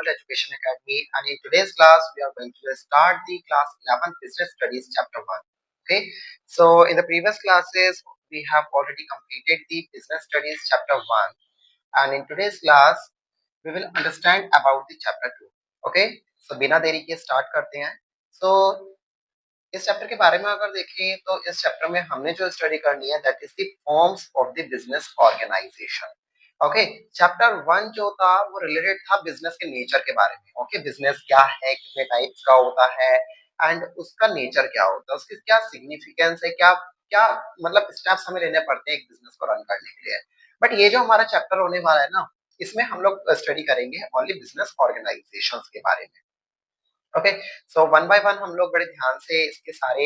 Global Education Academy, and in today's class we are going to start the class 11 Business Studies Chapter 1. Okay, so in the previous classes we have already completed the Business Studies Chapter 1, and in today's class we will understand about the Chapter 2. Okay, so बिना देरी के start करते हैं. So इस chapter के बारे में अगर देखें तो इस चैप्टर में हमने जो स्टडी करनी है that is the forms of the business organisation. Okay, chapter 1 जो था वो रिलेटेड था बिजनेस के नेचर के बारे में. ओके, बिजनेस क्या है, कितने टाइप्स का होता है एंड उसका नेचर क्या होता है, उसकी क्या सिग्निफिकेंस है, क्या क्या मतलब स्टेप्स हमें लेने पड़ते हैं एक बिजनेस को रन करने के लिए. बट ये जो हमारा चैप्टर होने वाला है ना, इसमें हम लोग स्टडी करेंगे ओनली बिजनेस ऑर्गेनाइजेशंस के बारे में. Okay, so one by one हम लोग बड़े ध्यान से इसके सारे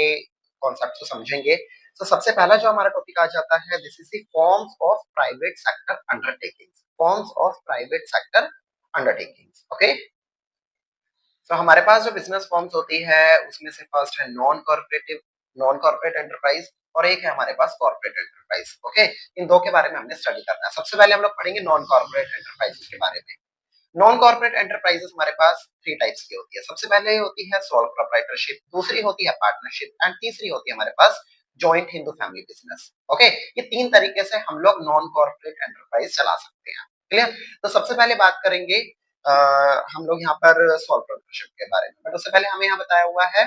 कॉन्सेप्ट को समझेंगे. तो सबसे पहला जो हमारा टॉपिक आ जाता है this is the forms of private sector undertakings. Forms of private sector undertakings. Okay, तो हमारे पास जो बिजनेस फॉर्म्स होती है उसमें से फर्स्ट है नॉन कॉर्पोरेट एंटरप्राइज और एक है हमारे पास कॉर्पोरेट एंटरप्राइज. ओके, इन दो के बारे में हमने स्टडी करना है. सबसे पहले हम लोग पढ़ेंगे नॉन कॉर्पोरेट एंटरप्राइज के बारे में. नॉन कॉर्पोरेट एंटरप्राइजेस हमारे पास 3 टाइप्स की होती है. सबसे पहले होती है सोल प्रोप्राइटरशिप, दूसरी होती है पार्टनरशिप एंड तीसरी होती है हमारे पास joint Hindu family business. Okay, ये 3 तरीके से हम लोग नॉन कॉर्पोरेट एंटरप्राइज चला सकते हैं. क्लियर. तो सबसे पहले बात करेंगे हम लोग यहाँ पर सोल प्रोप्राइटरशिप के बारे में. बट उससे पहले हमें यहाँ बताया हुआ है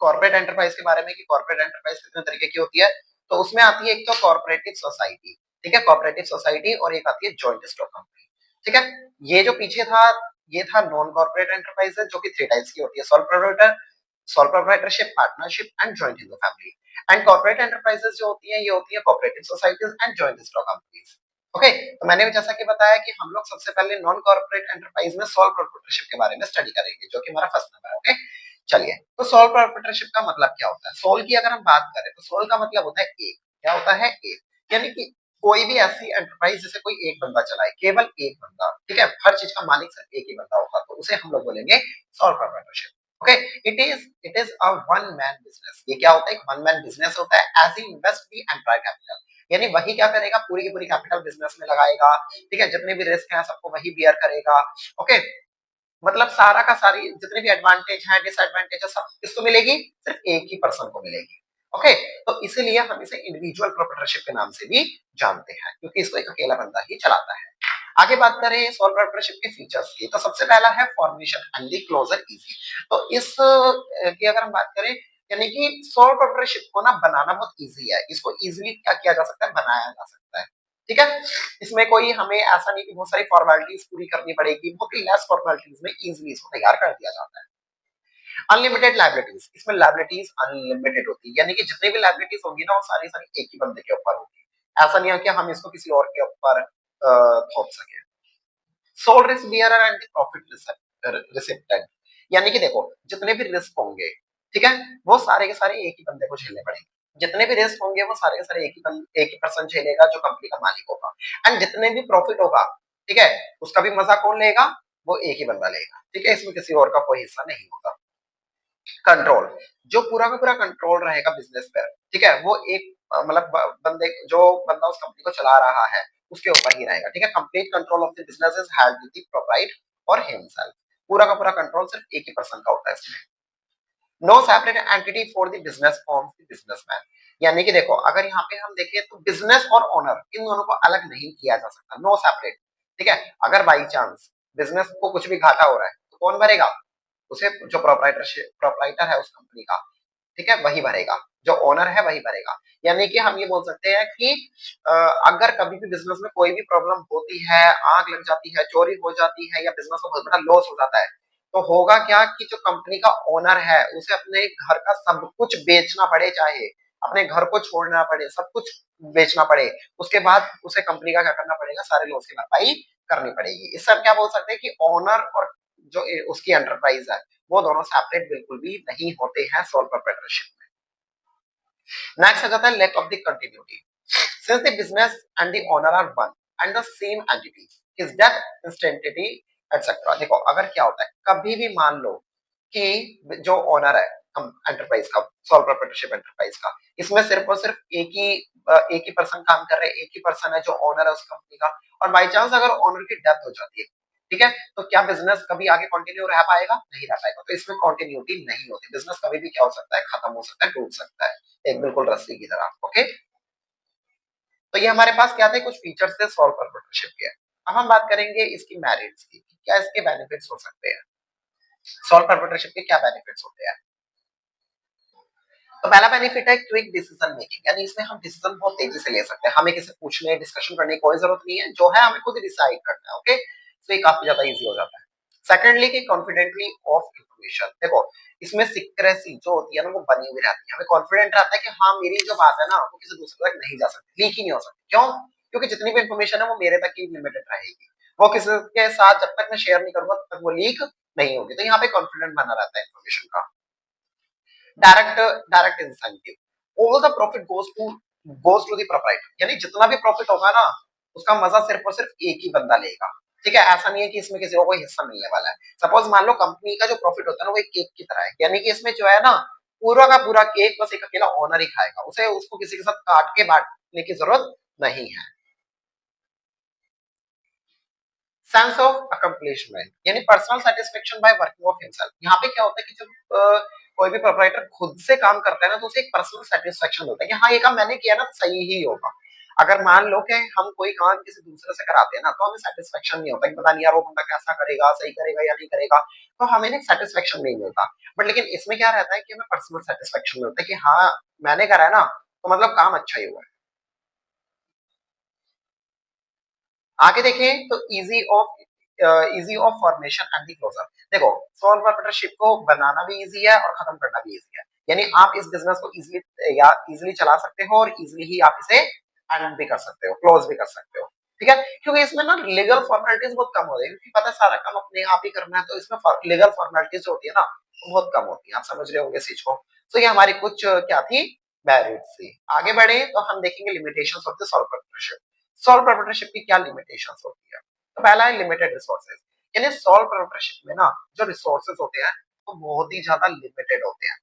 कॉर्पोरेट एंटरप्राइज के बारे में कि कॉर्पोरेट एंटरप्राइज कितने तरीके की होती है. तो उसमें आती है एक तो कॉर्पोरेटिव सोसाइटी, ठीक है, कॉर्पोरेटिव सोसाइटी, और एक आती है जॉइंट स्टॉक कंपनी. ठीक है, ये जो पीछे था ये था नॉन कॉर्पोरेट एंटरप्राइजेस जो कि 3 टाइप्स की होती है, sole proprietorship, partnership and joint in the family. And corporate enterprises जो होती है ये होती है corporative societies and joint stock companies. Okay, तो मैंने भी जैसा कि बताया कि हम लोग सबसे पहले नॉन कॉर्पोरेट एंटरप्राइज में सोल प्रोप्राइटरशिप के बारे में स्टडी करेंगे जो कि हमारा फर्स्ट नंबर है. ओके, चलिए. तो सोल प्रोप्राइटरशिप का मतलब क्या होता है? सोल की अगर हम बात करें तो सोल का मतलब होता है एक. क्या होता है? एक. यानी कि कोई भी ऐसी एंटरप्राइज जिसे कोई एक बंदा चलाए, केवल एक बंदा, ठीक है, हर चीज का मालिक सिर्फ एक ही बंदा होगा, तो उसे हम लोग बोलेंगे sole proprietorship. Okay, it is a one man business. ये क्या होता है? एक वन मैन बिजनेस होता है. As he invest the entire capital, यानी वही क्या करेगा? पूरी की पूरी कैपिटल बिजनेस में लगाएगा. ठीक है, जितने भी रिस्क हैं सबको वही बियर करेगा. ओके, मतलब सारा का सारी जितने भी एडवांटेज है, डिसएडवांटेज है, सब किसको मिलेगी? सिर्फ एक ही पर्सन को मिलेगी. ओके, तो इसीलिए हम इसे इंडिविजुअल प्रोप्राइटरशिप के नाम से भी जानते हैं क्योंकि इसको एक अकेला बंदा ही चलाता है. आगे बात करें सोल प्रोप्राइटरशिप के फीचर्स की, तो सबसे पहला है formation and the closure easy. तो इस की अगर हम बात करें, यानी कि सोल प्रोप्राइटरशिप को ना बनाना बहुत इजी है. इसको इजीली क्या किया जा सकता है? बनाया जा सकता है. ठीक है, इसमें कोई हमें ऐसा नहीं कि बहुत सारी फॉर्मेलिटीज पूरी करनी पड़ेगी, बहुत ही लेस फॉर्मेलिटीज में इजीली इसको तैयार कर दिया जाता है. अनलिमिटेड लाइबिलिटीज, इसमें लाइबिलिटीज अनलिमिटेड होती है, यानी कि जितनी भी लाइबिलिटीज होंगी ना वो सारी सारी एक ही बंदे के ऊपर होगी. ऐसा नहीं है कि हम इसको किसी और के ऊपर थोप सके. Sole risk bearer and profit recipient, यानी कि देखो जितने भी रिस्क होंगे, ठीक है, वो सारे के सारे एक ही बंदे को झेलने पड़ेंगे. जितने भी रिस्क होंगे वो सारे के सारे एक ही पर्सन झेलेगा जो कंपनी का मालिक होगा. एंड जितने भी प्रॉफिट होगा, ठीक है, उसका भी मजा कौन लेगा? वो एक ही बंदा लेगा. ठीक है, इसमें किसी और का कोई हिस्सा नहीं होगा. कंट्रोल, जो पूरा का पूरा कंट्रोल रहेगा बिजनेस पर, ठीक है, वो एक मतलब बंदे जो बंदा उस कंपनी को चला रहा है उसके ऊपर ही रहेगा. ठीक है, complete control of the business is held with the proprietor और हिमसेल्फ. पूरा का पूरा कंट्रोल सिर्फ एक ही पर्सन का होता है इसमें. No separate entity for the business forms the businessman, यानी कि देखो अगर यहाँ पे हम देखें तो बिजनेस और ओनर इन दोनों को अलग नहीं किया जा सकता. No separate. ठीक है, अगर बाई चांस बिजनेस को कुछ भी घाटा हो रहा है तो कौन भरेगा? उसे जो प्रोप्राइटर है उस कंपनी का, ठीक है, वही भरेगा. जो ओनर है वही भरेगा. यानी कि हम ये बोल सकते हैं कि अगर कभी भी बिजनेस में कोई भी प्रॉब्लम होती है, आग लग जाती है, चोरी हो जाती है या बिजनेस को बहुत बड़ा लॉस हो जाता है, तो होगा क्या कि जो कंपनी का ओनर है उसे अपने घर का सब कुछ बेचना पड़े, चाहे अपने घर को छोड़ना पड़े, सब कुछ बेचना पड़े, उसके बाद उसे कंपनी का क्या करना पड़ेगा? सारे लॉस की भरपाई करनी पड़ेगी. इससे हम क्या बोल सकते हैं कि ओनर और जो उसकी एंटरप्राइज है वो दोनों सेपरेट बिल्कुल भी नहीं होते हैं सोल प्रोप्राइटरशिप में. नेक्स्ट आ जाता है lack of the continuity. Since the business and the owner are one and the same entity, his death instantly etcetera. देखो अगर क्या होता है, कभी भी मान लो कि जो ओनर है एंटरप्राइज का, सोल प्रोप्राइटरशिप एंटरप्राइज का, इसमें सिर्फ और सिर्फ एक ही पर्सन काम कर रहे हैं, एक ही पर्सन है जो ओनर है उस कंपनी का, और बाई चांस अगर ओनर की डेथ हो जाती है, ठीक है, तो क्या बिजनेस कभी आगे कंटिन्यू रह पाएगा? नहीं रह पाएगा। तो इसमें कंटिन्यूटी नहीं होती, बिजनेस कभी भी क्या हो सकता है, खत्म हो सकता है, टूट सकता है, एक बिल्कुल रस्सी की तरह। ओके, तो ये हमारे पास क्या थे, कुछ फीचर्स थे सॉल्व प्रोप्राइटरशिप के। अब हम बात करेंगे इसकी मेरिट्स की, क्या इसके बेनिफिट्स हो सकते हैं, सॉल्व प्रोप्राइटरशिप के क्या बेनिफिट्स होते हैं। तो पहला बेनिफिट है क्विक डिसीजन मेकिंग, यानी इसमें हम डिसीजन बहुत तेजी से ले सकते हैं, हमें किसी पूछने डिस्कशन करने की कोई जरूरत नहीं है, जो है हमें खुद डिसाइड करना है। ओके, तो ये काफी ज्यादा इजी हो जाता है। सेकेंडली कि कॉन्फिडेंटली ऑफ इंफॉर्मेशन, देखो इसमें सिक्रेसी जो होती है ना वो बनी हुई रहती है, हमें कॉन्फिडेंट रहता है कि हाँ मेरी जो बात है ना वो किसी दूसरे तक नहीं जा सकती, लीक ही नहीं हो सकती। क्यों? क्योंकि जितनी भी इंफॉर्मेशन है वो मेरे तक ही लिमिटेड रहेगी, वो किसी के साथ जब तक मैं शेयर नहीं करूंगा तब तक वो लीक नहीं होगी। तो यहाँ पे कॉन्फिडेंट बना रहता है इंफॉर्मेशन का। Direct direct incentive, all the profit goes to the proprietor, यानी जितना भी प्रॉफिट होगा ना उसका मजा सिर्फ और सिर्फ एक ही बंदा लेगा। ठीक है, ऐसा नहीं है कि इसमें किसी को कोई हिस्सा मिलने वाला है। सपोज मान लो कंपनी का जो प्रॉफिट होता है ना वो एक केक की तरह है, यानी कि इसमें जो है ना पूरा का पूरा केक बस एक अकेला ओनर ही खाएगा, उसे उसको किसी के साथ काट के बांटने की जरूरत नहीं है। सेंस ऑफ अकम्प्लिशमेंट, यानी personal satisfaction by working of himself. यहाँ पे क्या होता है कि जब कोई भी प्रोप्राइटर खुद से काम करता है ना तो उसे एक पर्सनल सेटिस्फेक्शन होता है कि हाँ ये काम मैंने किया ना तो सही ही होगा। अगर मान लो कि हम कोई काम किसी दूसरे से कराते हैं ना तो हमें सेटिस्फेक्शन नहीं होता कि पता नहीं यार वो बंदा कैसा करेगा, सही करेगा या नहीं करेगा, तो हमें ना सेटिस्फेक्शन नहीं मिलता। बट लेकिन इसमें क्या रहता है कि हमें पर्सनल सेटिस्फेक्शन मिलता है कि हाँ मैंने करा है ना तो मतलब काम अच्छा ही हुआ है। आगे देखें तो easy of formation and the closure. देखो सोल प्रोप्राइटरशिप को बनाना भी इजी है और खत्म करना भी इजी है, यानी आप इस बिजनेस को इजीली या इजीली चला सकते हो और इजीली ही आप इसे एंड भी कर सकते हो, क्लोज भी कर सकते हो। ठीक है, क्योंकि इसमें ना लीगल फॉर्मेलिटीज बहुत कम होती है, क्योंकि पता है सारा काम अपने आप ही करना है, तो इसमें लीगल फॉर्मेलिटीज होती है ना वो बहुत कम होती है, आप समझ रहे होंगे इस चीज को। तो ये हमारी कुछ क्या थी, बैरियर्स थी। आगे बढ़े तो हम देखेंगे limitations of the sole proprietorship. Sole proprietorship की क्या लिमिटेशंस होती है। तो पहला है लिमिटेड रिसोर्सेज, यानी सोल प्रोप्राइटरशिप में ना जो रिसोर्सेज होते हैं वो बहुत ही ज्यादा लिमिटेड होते हैं।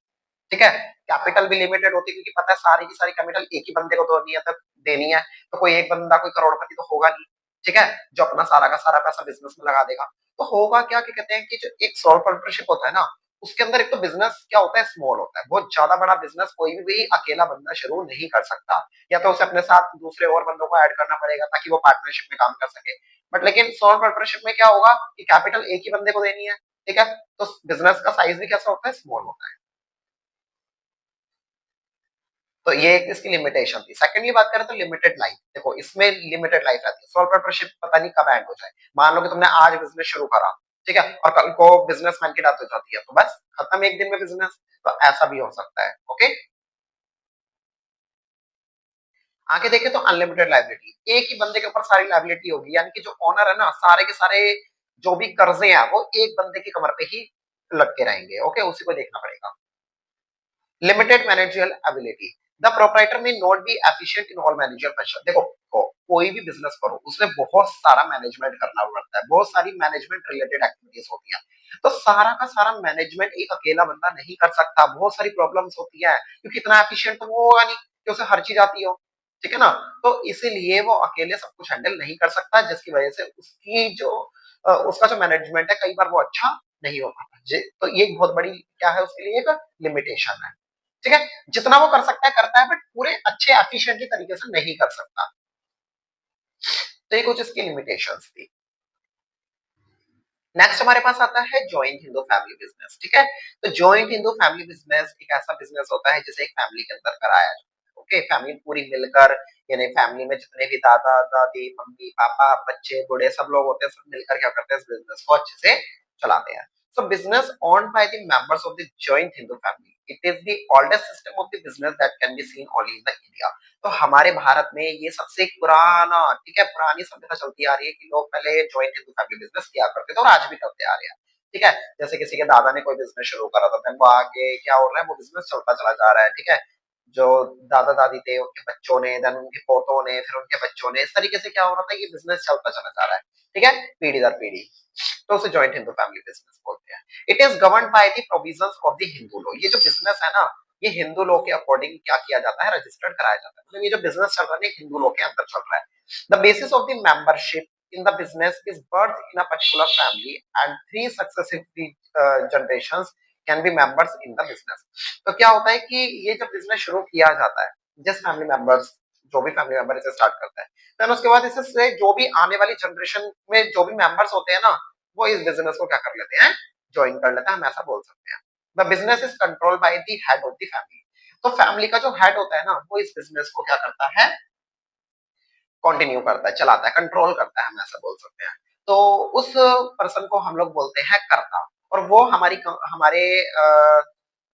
ठीक है, कैपिटल भी लिमिटेड होती है, क्योंकि पता है सारी की सारी कैपिटल एक ही बंदे को तो नहीं है तक देनी है, तो कोई एक बंदा कोई करोड़पति तो होगा नहीं। ठीक है, जो अपना सारा का सारा पैसा बिजनेस में लगा देगा। तो होगा क्या कि कहते हैं कि जो एक सोल प्रोप्राइटरशिप होता है ना उसके अंदर एक तो बिजनेस क्या होता है, स्मॉल होता है, बहुत ज्यादा बड़ा बिजनेस कोई भी अकेला बंदा शुरू नहीं कर सकता, या तो उसे अपने साथ दूसरे और बंदों को ऐड करना पड़ेगा ताकि वो पार्टनरशिप में काम कर सके। बट लेकिन सोल प्रोप्राइटरशिप में क्या होगा कि कैपिटल एक ही बंदे को देनी है। ठीक है, तो बिजनेस का साइज भी कैसा होता है, स्मॉल होता है। तो ये एक इसकी लिमिटेशन थी। सेकेंडली बात करें तो लिमिटेड लाइफ, देखो इसमें लिमिटेड लाइफ रहती है, सोल प्रोप्राइटरशिप पता नहीं कब एंड हो जाए। मान लो कि तुमने आज बिजनेस शुरू करा, ठीक है, और कल को बिजनेसमैन की डेथ हो जाती है तो बस खत्म एक दिन में बिजनेस, तो ऐसा भी हो सकता है। ओके, आगे देखें तो अनलिमिटेड लाइबिलिटी, एक ही बंदे के ऊपर सारी लाइबिलिटी होगी, यानी कि जो ओनर है ना सारे के सारे जो भी कर्जे हैं वो एक बंदे की कमर पे ही लटके रहेंगे। ओके, उसी को देखना पड़ेगा। Limited managerial ability, the proprietor may not be efficient in all managerial pressure. देखो कोई भी बिजनेस करो उसमें बहुत सारा मैनेजमेंट करना पड़ता है, बहुत सारी मैनेजमेंट रिलेटेड एक्टिविटीज होती हैं, तो सारा का सारा मैनेजमेंट एक अकेला बंदा नहीं कर सकता, बहुत सारी प्रॉब्लम्स होती है, क्योंकि इतना एफिशिएंट तो वो होगा नहीं कि उसे हर चीज आती हो। ठीक है ना, तो इसीलिए वो अकेले सब कुछ हैंडल नहीं कर सकता, जिसकी वजह से उसकी जो उसका जो मैनेजमेंट है कई बार वो अच्छा नहीं हो पाता। तो ये एक बहुत बड़ी क्या है उसके लिए, एक लिमिटेशन है। ठीक है, जितना वो कर सकता है करता है, बट पूरे अच्छे एफिशिएंटली तरीके से नहीं कर सकता। तो ये कुछ इसकी लिमिटेशंस थी। नेक्स्ट हमारे पास आता है जॉइंट हिंदू फैमिली बिजनेस। ठीक है, तो जॉइंट हिंदू फैमिली बिजनेस एक ऐसा बिजनेस होता है जिसे एक फैमिली के अंदर कराया जाता है। ओके, फैमिली पूरी मिलकर, यानी फैमिली में जितने भी दादा दादी मम्मी पापा बच्चे बूढ़े सब लोग होते हैं, सब मिलकर क्या करते हैं, इस बिजनेस को अच्छे से चलाते हैं। So business owned by the members of the joint Hindu family. It is the oldest system of the business that can be seen only in the India. तो हमारे भारत में ये सबसे पुराना, ठीक है, पुरानी सभ्यता चलती आ रही है कि लोग पहले जॉइंट हिंदू फैमिली बिजनेस किया करते थे और आज भी करते आ रहे हैं। ठीक है, जैसे किसी के दादा ने कोई बिजनेस शुरू करा था, वो आगे क्या हो रहा है, वो बिजनेस चलता चला जा रहा है। ठीक है, जो दादा दादी थे उनके बच्चों ने, देन उनके पोतों ने, फिर उनके बच्चों ने, इस तरीके से क्या हो रहा था, ये बिजनेस चलता चला जा रहा है। ठीक है, पीढ़ी दर पीढ़ी, तो उसे जॉइंट हिंदू फैमिली बिजनेस बोलते हैं। It is govern by the provisions of the Hindu law. ये जो बिजनेस है ना ये हिंदू लॉ के अकॉर्डिंग क्या किया जाता है, रजिस्टर्ड कराया जाता है, मतलब ये जो बिजनेस चल रहा है हिंदू लॉ के अंदर चल रहा है। The basis of the membership in the business is birth in a particular family and 3 successive generations can be members in the business. तो क्या होता है कि ये जब बिजनेस शुरू किया जाता है, जिस फैमिली मेंबर्स जो भी फैमिली मेंबर इसे स्टार्ट करता है, देन उसके बाद इससे जो भी आने वाली जनरेशन में जो भी मेंबर्स होते हैं ना, वो इस बिजनेस को क्या कर लेते हैं, ज्वाइन कर लेते हैं, हम ऐसा बोल सकते हैं। The business is control by the head of the family. तो फैमिली का जो हेड होता है ना, वो इस बिजनेस को क्या करता है, कंटिन्यू करता है, चलाता है, कंट्रोल करता है, हम ऐसा बोल सकते हैं। तो उस पर्सन को हम लोग बोलते हैं कर्ता, और वो हमारे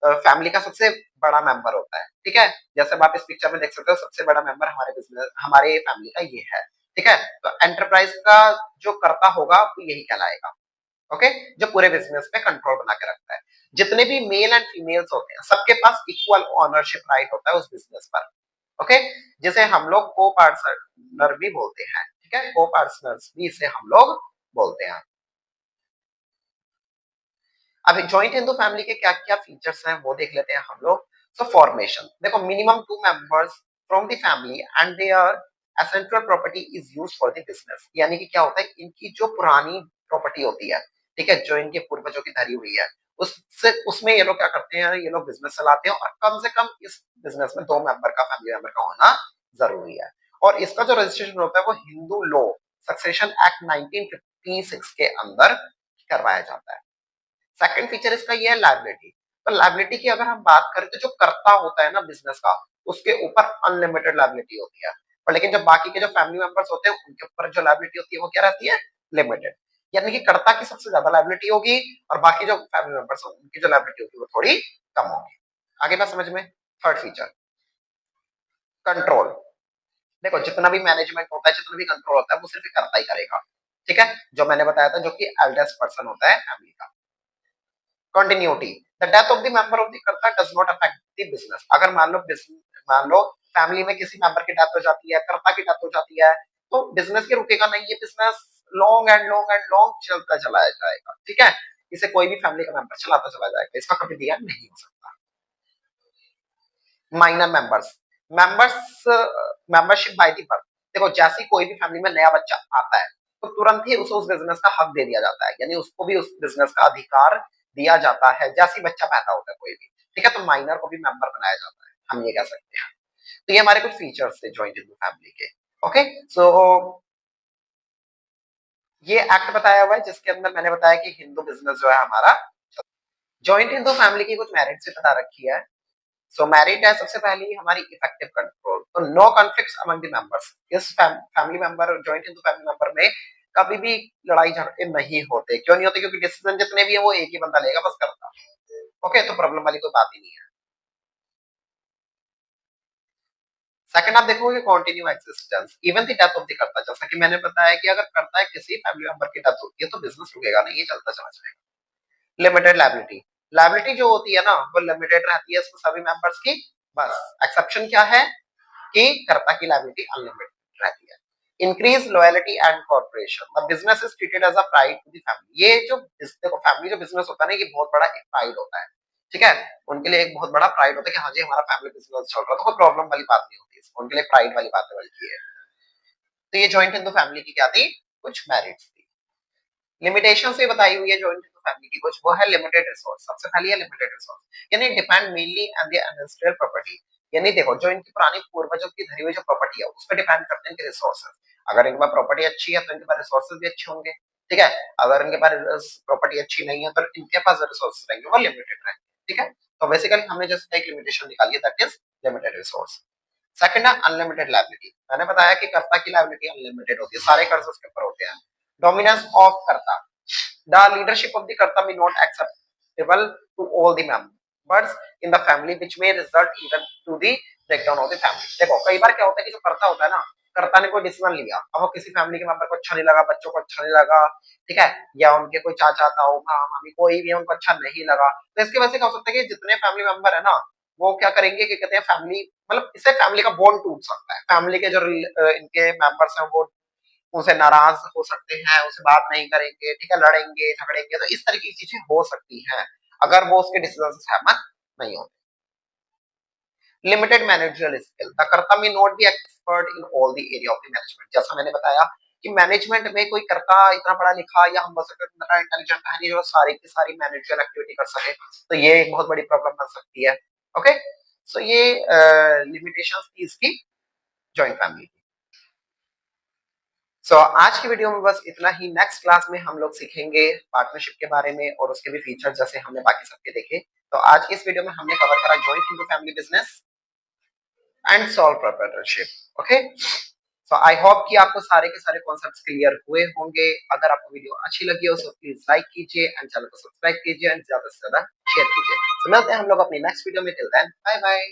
फैमिली का सबसे बड़ा मेंबर होता है। ठीक है, जैसे आप इस पिक्चर में देख सकते हो, सबसे बड़ा मेंबर हमारे बिजनेस हमारे फैमिली का ये है। ठीक है, तो एंटरप्राइज का जो कर्ता होगा वो यही कहलाएगा। ओके, जो पूरे बिजनेस पे कंट्रोल बना के रखता है। जितने भी मेल एंड फीमेल्स होते हैं, सबके पास इक्वल ओनरशिप राइट होता है उस बिजनेस पर। ओके, जिसे हम लोग को पार्टनर भी बोलते हैं। ठीक है, को पार्टनर्स भी इसे हम लोग बोलते हैं। अभी जॉइंट हिंदू फैमिली के क्या क्या फीचर्स हैं वो देख लेते हैं हम लोग। सो फॉर्मेशन, देखो minimum 2 members from the family and their essential property is used for the business. यानी कि क्या होता है, इनकी जो पुरानी प्रॉपर्टी होती है, ठीक है, जो इनके पूर्वजों की धरी हुई है, उससे उसमें ये लोग क्या करते हैं, ये लोग बिजनेस चलाते हैं, और कम से कम इस बिजनेस में 2 मेंबर का फैमिली मेंबर का होना जरूरी है। और इसका जो रजिस्ट्रेशन होता है वो हिंदू लॉ सक्सेशन एक्ट 1956 के अंदर करवाया जाता है। सेकंड फीचर इसका ये है लायबिलिटी। तो लायबिलिटी की अगर हम बात करें तो जो कर्ता होता है ना बिजनेस का, उसके ऊपर अनलिमिटेड लायबिलिटी होती है। और लेकिन जब बाकी के जो फैमिली मेंबर्स होते हैं उनके ऊपर जो लायबिलिटी होती है वो क्या रहती है, लिमिटेड। यानी कि कर्ता की सबसे ज्यादा लायबिलिटी होगी, और बाकी जो फैमिली मेंबर्स होंगे उनकी जो लायबिलिटी होगी वो थोड़ी कम होगी। आगे बात समझ में। Third feature, control. देखो जितना भी मैनेजमेंट होता है, जितना भी कंट्रोल होता है, वो सिर्फ कर्ता ही करेगा। ठीक है, जो मैंने बताया था, जो कि एल्डेस्ट पर्सन होता है फैमिली का। Continuity, the death of the member of the karta does not affect the business. अगर मान लो फैमिली में किसी मेंबर की डेथ हो जाती है, कर्ता की डेथ हो जाती है, तो बिजनेस के रुकेगा नहीं, ये बिजनेस लॉन्ग चलता चला जाएगा। ठीक है, इसे कोई भी फैमिली का मेंबर चलाता चला जाएगा, इसका कभी दिया नहीं हो सकता। Minor members, members membership by the birth. देखो जैसे ही कोई भी फैमिली में नया बच्चा आता है, तो तुरंत ही उसे उस बिजनेस का हक दे दिया जाता है, यानी उसको भी उस बिजनेस का अधिकार दिया जाता है जैसे ही बच्चा पैदा होता है कोई भी। ठीक है, तो माइनर को भी मेंबर बनाया जाता है, हम ये कह सकते हैं। तो ये हमारे कुछ फीचर्स थे जॉइंट हिंदू फैमिली के। ओके, सो ये एक्ट बताया हुआ है जिसके अंदर मैंने बताया कि हिंदू बिजनेस जो है हमारा। जॉइंट हिंदू फैमिली की कुछ मेरिट्स भी बता रखी है। सो मेरिट है सबसे पहली हमारी इफेक्टिव कंट्रोल। तो no conflicts among the members. इस family member, joint Hindu family member में कभी भी लड़ाई झगड़े नहीं होते। क्यों नहीं होते? क्योंकि डिसीजन जितने भी है वो एक ही बंदा लेगा, बस करता। ओके, तो प्रॉब्लम वाली कोई बात ही नहीं है। सेकंड आप देखोगे continue existence even the death of the कर्ता। जैसा कि मैंने बताया कि अगर कर्ता है किसी फैमिली मेंबर की डेथ होती है तो बिजनेस रुकेगा नहीं, ये चलता चला जाएगा। लिमिटेड लायबिलिटी, लायबिलिटी जो होती है ना वो लिमिटेड रहती है इसमें सभी मेंबर्स की। बस एक्सेप्शन क्या है कि कर्ता की लायबिलिटी अनलिमिटेड रहती है। Increase loyalty and corporation, the business is treated as a pride to the family. ये जो देखो फैमिली जो बिजनेस होता है ना, ये बहुत बड़ा एक प्राइड होता है। ठीक है, उनके लिए एक बहुत बड़ा प्राइड होता है कि हाँ जी हमारा फैमिली बिजनेस चल रहा है, तो कोई प्रॉब्लम वाली बात नहीं होती, उनके लिए प्राइड वाली बात है बल्कि है। तो ये जॉइंट हिंदू फैमिली की क्या थी, कुछ मेरिट्स थी। लिमिटेशन से बताई हुई है जॉइंट फैमिली की कुछ, वो है लिमिटेड रिसोर्स। सबसे पहले है लिमिटेड रिसोर्स, यानी depend mainly on the ancestral property. यानी देखो जो इनकी पुरानी पूर्वजों की धरी हुई जो प्रॉपर्टी है उस पर डिपेंड करते हैं इनके रिसोर्सेज। अगर इनके पास प्रॉपर्टी अच्छी है तो इनके पास रिसोर्सेज भी अच्छे होंगे। ठीक है, अगर इनके पास प्रॉपर्टी अच्छी नहीं है तो इनके पास जो रिसोर्सेज रहेंगे वो लिमिटेड रहेंगे। ठीक है, तो बेसिकली हमने जस्ट एक लिमिटेशन निकाली है, that is limited resource. Second है अनलिमिटेड लायबिलिटी। मैंने बताया कि कर्ता की लायबिलिटी अनलिमिटेड होती है, सारे कर्ज उसके ऊपर होते हैं। डोमिनेंस ऑफ कर्ता, the leadership of the karta may not acceptable to all the members in the family which may result even to the breakdown of the family। देखो कई बार क्या होता है कि जो कर्ता होता है ना, कर्ता ने कोई डिसीजन लिया, अब वो किसी फैमिली के मेंबर को अच्छा नहीं लगा, बच्चों को अच्छा नहीं लगा, ठीक है, या उनके कोई चाचा ताऊ मामी कोई भी उनको अच्छा नहीं लगा, तो इसकी वजह से क्या हो सकता है कि जितने फैमिली मेंबर है ना वो क्या करेंगे कि कहते हैं फैमिली, मतलब इससे फैमिली का बॉन्ड टूट सकता है। फैमिली के जो इनके मेंबर्स हैं वो उनसे नाराज हो सकते हैं, उसे बात नहीं करेंगे, ठीक है, लड़ेंगे झगड़ेंगे, तो इस तरह की चीजें हो सकती हैं अगर वो उसके डिसीजन से सहमत नहीं होते। लिमिटेड मैनेजरियल स्किल, द कर्ता may not be expert in all the area of the management. जैसा मैंने बताया कि मैनेजमेंट में कोई करता इतना पढ़ा लिखा या हम बोल सकते हैं इतना इंटेलिजेंट है नहीं जो सारी की सारी मैनेजरियल एक्टिविटी कर सके, तो ये एक बहुत बड़ी प्रॉब्लम बन सकती है। ओके, सो ये लिमिटेशंस थी इसकी जॉइंट फैमिली। आज की वीडियो में बस इतना ही। नेक्स्ट क्लास में हम लोग सीखेंगे पार्टनरशिप के बारे में और उसके भी फीचर जैसे हमने बाकी सबके देखे। तो आज इस वीडियो में हमने कवर करा joint into family business and solve proprietorship. Okay, so I hope कि आपको सारे के सारे कॉन्सेप्ट्स क्लियर हुए होंगे। अगर आपको वीडियो अच्छी लगी हो तो प्लीज लाइक कीजिए एंड चैनल को सब्सक्राइब कीजिए एंड ज्यादा से ज्यादा शेयर कीजिए। मिलते हैं हम लोग अपनी नेक्स्ट वीडियो में। Till then bye bye.